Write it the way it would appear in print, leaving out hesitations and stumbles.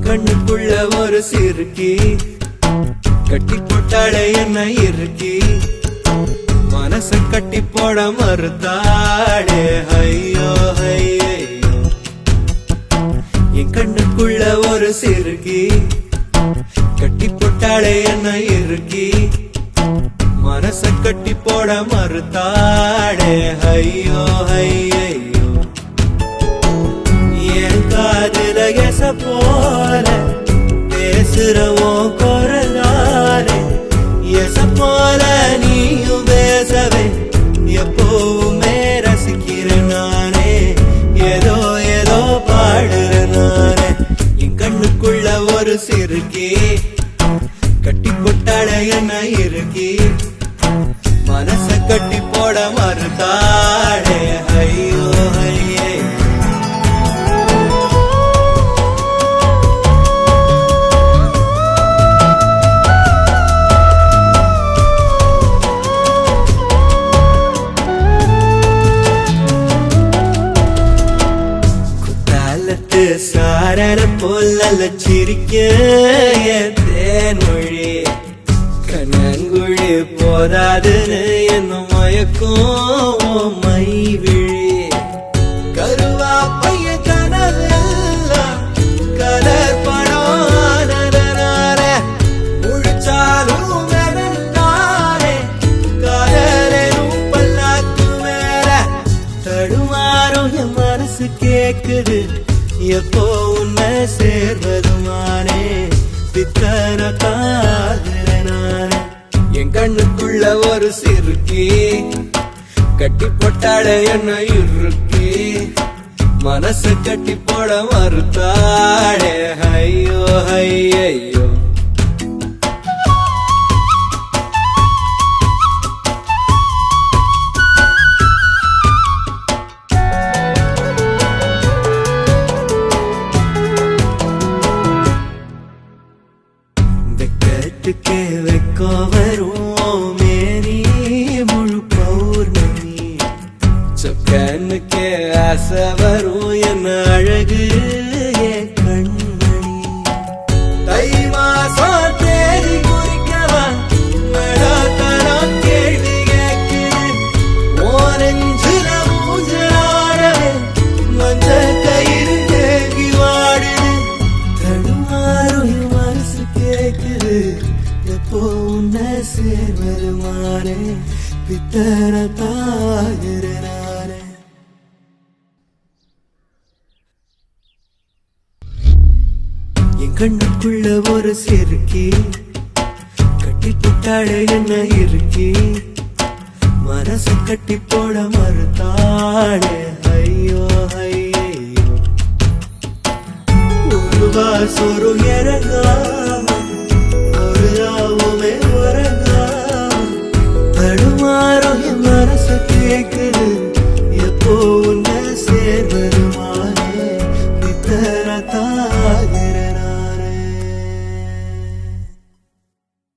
கண்ணுக்குள்ள ஒரு சிறுக்கி கட்டி போட்டாளே என்ன இருக்கி மனச கட்டி போட மறுத்தாளே ஐயோ ஐயோ என் கண்ணுக்குள்ள ஒரு சிறுக்கி கட்டி போட்டாளே என்ன இருக்கி மனச கட்டி போட மறுத்தாளே ஐயோ ஐயோ என் காதுல எச போல பேசுறவோ குரலாலே எச போல நீயும் பேசவே எப்பவுமே ரசிக்கிறேன் நானே ஏதோ ஏதோ பாடுறேன் நானே என் கண்ணுக்குள்ள ஒரு சிறுக்கி கட்டி போட்டாள என்ன இருக்கி மனச கட்டி போட மறுத்தாளே ஐயோ ஐயே சாரர போல சிரிக்க தேன்மொழி கண்ணங்குழி போதாதுன்னு என்ன மயக்கும் மை விழி கருவா பைய கனவெல்லாம் கலர் படம் முழிச்சாலும் தானே கலரும் பல்லாக்கு மேல தடுமாறும் என் மனசு கேக்குது எப்போ உன்னை சேர்வதுமானே பித்தன காதலனானே என் கண்ணுக்குள்ள ஒரு சிறுக்கி கட்டி போட்டாட என்ன இருக்கி மனச கட்டி போட மறுத்தாளே ஐயோ ஐயோ வெக்கோ வரும் மேரி முழு பௌர்ணமி சொக்கனுக்கே ஆசை வரும் என்ன அழகு கண்மணி தை மாசம் தேடி குறிக்கவா தரம் கேள்வி கேட்குது ஓரஞ்சுல மூஞ்சாடவே மஞ்ச கயிறு கேள்வி வாடுது தடுமாறும் மனசு கேட்குது எப்போ உன்னை சேர்வருமானே பித்தன தாகிறனானே என் கண்ணுக்குள்ள ஒரு சிறுக்கி கட்டி போட்டாளே என்ன இருக்கி மனசு கட்டி போட மறுத்தாளே ஐயோ ஐயோ ஒரு வாசொரு இறங்காம தடுமாறும் என் மனசு கேக்குது